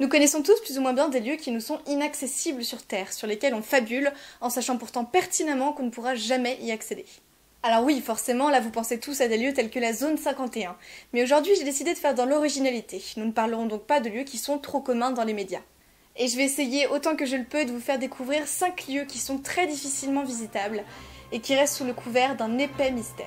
Nous connaissons tous plus ou moins bien des lieux qui nous sont inaccessibles sur Terre, sur lesquels on fabule, en sachant pourtant pertinemment qu'on ne pourra jamais y accéder. Alors oui, forcément, là vous pensez tous à des lieux tels que la zone 51, mais aujourd'hui j'ai décidé de faire dans l'originalité. Nous ne parlerons donc pas de lieux qui sont trop communs dans les médias. Et je vais essayer autant que je le peux de vous faire découvrir 5 lieux qui sont très difficilement visitables et qui restent sous le couvert d'un épais mystère.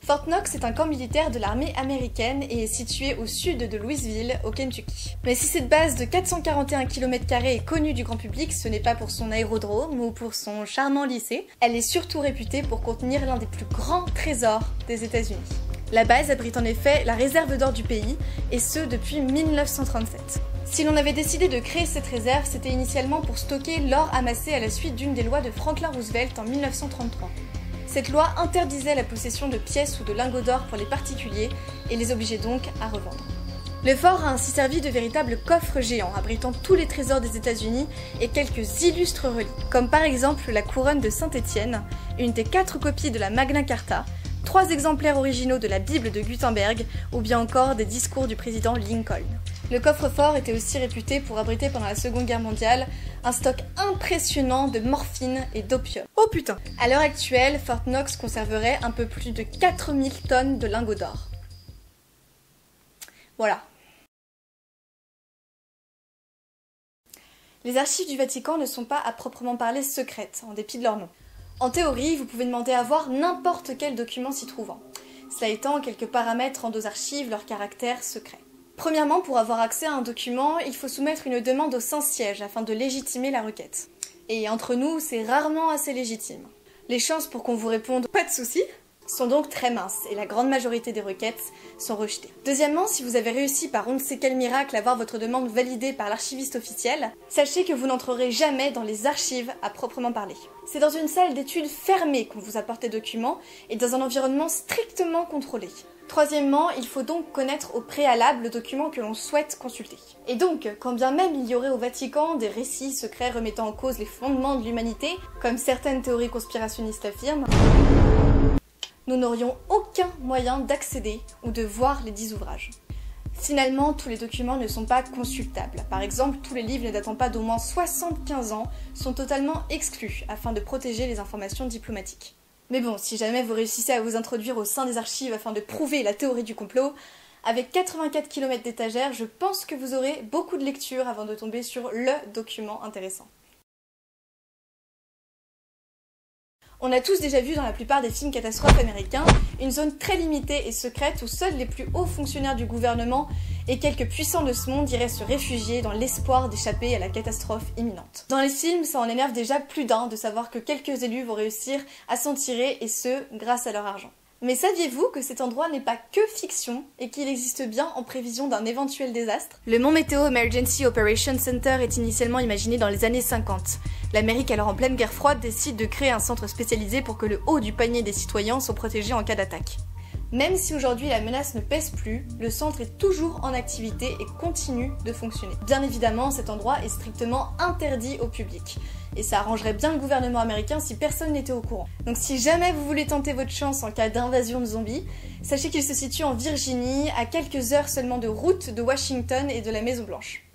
Fort Knox est un camp militaire de l'armée américaine et est situé au sud de Louisville, au Kentucky. Mais si cette base de 441 km² est connue du grand public, ce n'est pas pour son aérodrome ou pour son charmant lycée, elle est surtout réputée pour contenir l'un des plus grands trésors des États-Unis. La base abrite en effet la réserve d'or du pays, et ce depuis 1937. Si l'on avait décidé de créer cette réserve, c'était initialement pour stocker l'or amassé à la suite d'une des lois de Franklin Roosevelt en 1933. Cette loi interdisait la possession de pièces ou de lingots d'or pour les particuliers et les obligeait donc à revendre. Le fort a ainsi servi de véritable coffre géant abritant tous les trésors des États-Unis et quelques illustres reliques, comme par exemple la couronne de Saint-Étienne, une des 4 copies de la Magna Carta, 3 exemplaires originaux de la Bible de Gutenberg ou bien encore des discours du président Lincoln. Le coffre-fort était aussi réputé pour abriter pendant la Seconde Guerre mondiale un stock impressionnant de morphine et d'opium. Oh putain! À l'heure actuelle, Fort Knox conserverait un peu plus de 4000 tonnes de lingots d'or. Voilà. Les archives du Vatican ne sont pas à proprement parler secrètes, en dépit de leur nom. En théorie, vous pouvez demander à voir n'importe quel document s'y trouvant. Cela étant, quelques paramètres rendent aux archives leur caractère secret. Premièrement, pour avoir accès à un document, il faut soumettre une demande au Saint-Siège afin de légitimer la requête. Et entre nous, c'est rarement assez légitime. Les chances pour qu'on vous réponde « pas de souci » sont donc très minces, et la grande majorité des requêtes sont rejetées. Deuxièmement, si vous avez réussi par on ne sait quel miracle à voir votre demande validée par l'archiviste officiel, sachez que vous n'entrerez jamais dans les archives à proprement parler. C'est dans une salle d'études fermée qu'on vous apporte les documents, et dans un environnement strictement contrôlé. Troisièmement, il faut donc connaître au préalable le document que l'on souhaite consulter. Et donc, quand bien même il y aurait au Vatican des récits secrets remettant en cause les fondements de l'humanité, comme certaines théories conspirationnistes affirment, nous n'aurions aucun moyen d'accéder ou de voir les 10 ouvrages. Finalement, tous les documents ne sont pas consultables. Par exemple, tous les livres ne datant pas d'au moins 75 ans sont totalement exclus afin de protéger les informations diplomatiques. Mais bon, si jamais vous réussissez à vous introduire au sein des archives afin de prouver la théorie du complot, avec 84 km d'étagères, je pense que vous aurez beaucoup de lectures avant de tomber sur le document intéressant. On a tous déjà vu dans la plupart des films catastrophes américains une zone très limitée et secrète où seuls les plus hauts fonctionnaires du gouvernement et quelques puissants de ce monde iraient se réfugier dans l'espoir d'échapper à la catastrophe imminente. Dans les films, ça en énerve déjà plus d'un de savoir que quelques élus vont réussir à s'en tirer et ce, grâce à leur argent. Mais saviez-vous que cet endroit n'est pas que fiction et qu'il existe bien en prévision d'un éventuel désastre? Le Mont Meteo Emergency Operations Center est initialement imaginé dans les années 50. L'Amérique, alors en pleine guerre froide, décide de créer un centre spécialisé pour que le haut du panier des citoyens soit protégé en cas d'attaque. Même si aujourd'hui la menace ne pèse plus, le centre est toujours en activité et continue de fonctionner. Bien évidemment, cet endroit est strictement interdit au public. Et ça arrangerait bien le gouvernement américain si personne n'était au courant. Donc si jamais vous voulez tenter votre chance en cas d'invasion de zombies, sachez qu'il se situe en Virginie, à quelques heures seulement de route de Washington et de la Maison Blanche.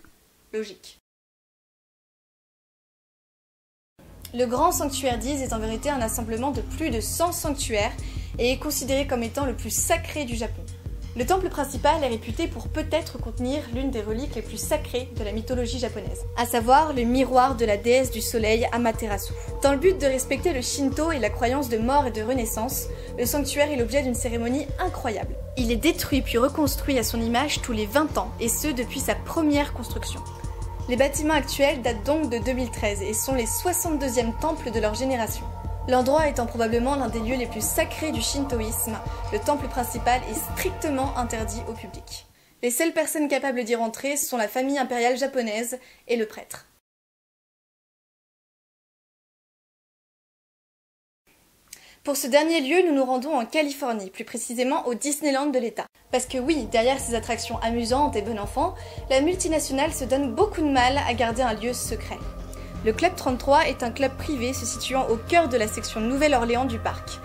Logique. Le Grand Sanctuaire d'Ise est en vérité un assemblement de plus de 100 sanctuaires et est considéré comme étant le plus sacré du Japon. Le temple principal est réputé pour peut-être contenir l'une des reliques les plus sacrées de la mythologie japonaise, à savoir le miroir de la déesse du soleil Amaterasu. Dans le but de respecter le Shinto et la croyance de mort et de renaissance, le sanctuaire est l'objet d'une cérémonie incroyable. Il est détruit puis reconstruit à son image tous les 20 ans, et ce depuis sa première construction. Les bâtiments actuels datent donc de 2013 et sont les 62e temples de leur génération. L'endroit étant probablement l'un des lieux les plus sacrés du shintoïsme, le temple principal est strictement interdit au public. Les seules personnes capables d'y rentrer sont la famille impériale japonaise et le prêtre. Pour ce dernier lieu, nous nous rendons en Californie, plus précisément au Disneyland de l'État. Parce que oui, derrière ces attractions amusantes et bon enfant, la multinationale se donne beaucoup de mal à garder un lieu secret. Le Club 33 est un club privé se situant au cœur de la section Nouvelle-Orléans du parc.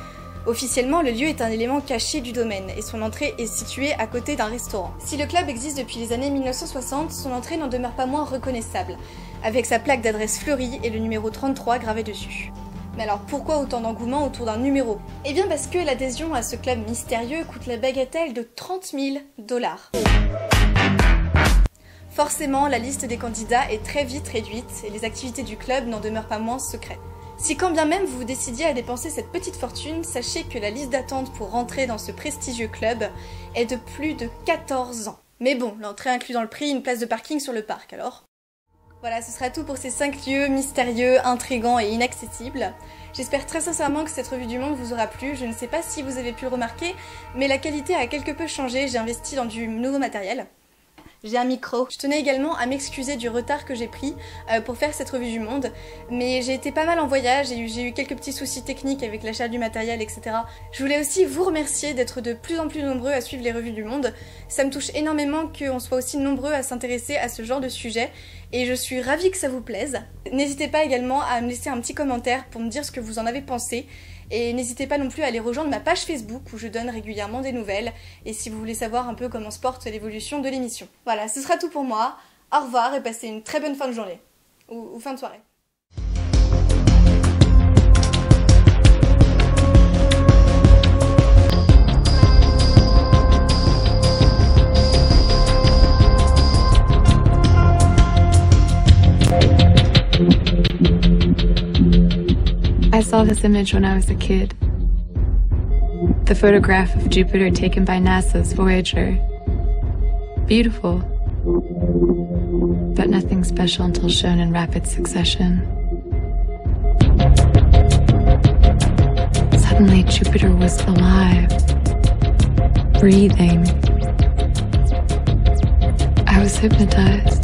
Officiellement, le lieu est un élément caché du domaine et son entrée est située à côté d'un restaurant. Si le club existe depuis les années 1960, son entrée n'en demeure pas moins reconnaissable, avec sa plaque d'adresse fleurie et le numéro 33 gravé dessus. Mais alors pourquoi autant d'engouement autour d'un numéro? Eh bien parce que l'adhésion à ce club mystérieux coûte la bagatelle de 30 000 $. Forcément, la liste des candidats est très vite réduite et les activités du club n'en demeurent pas moins secrètes. Si quand bien même vous vous décidiez à dépenser cette petite fortune, sachez que la liste d'attente pour rentrer dans ce prestigieux club est de plus de 14 ans. Mais bon, l'entrée inclut dans le prix une place de parking sur le parc alors. Voilà, ce sera tout pour ces 5 lieux mystérieux, intrigants et inaccessibles. J'espère très sincèrement que cette revue du monde vous aura plu. Je ne sais pas si vous avez pu le remarquer, mais la qualité a quelque peu changé, j'ai investi dans du nouveau matériel. J'ai un micro. Je tenais également à m'excuser du retard que j'ai pris pour faire cette revue du monde, mais j'ai été pas mal en voyage et j'ai eu quelques petits soucis techniques avec l'achat du matériel, etc. Je voulais aussi vous remercier d'être de plus en plus nombreux à suivre les revues du monde. Ça me touche énormément qu'on soit aussi nombreux à s'intéresser à ce genre de sujet et je suis ravie que ça vous plaise. N'hésitez pas également à me laisser un petit commentaire pour me dire ce que vous en avez pensé. Et n'hésitez pas non plus à aller rejoindre ma page Facebook où je donne régulièrement des nouvelles et si vous voulez savoir un peu comment se porte l'évolution de l'émission. Voilà, ce sera tout pour moi. Au revoir et passez une très bonne fin de journée. Ou fin de soirée. I saw this image when I was a kid. The photograph of Jupiter taken by NASA's Voyager. Beautiful, but nothing special until shown in rapid succession. Suddenly, Jupiter was alive, breathing. I was hypnotized.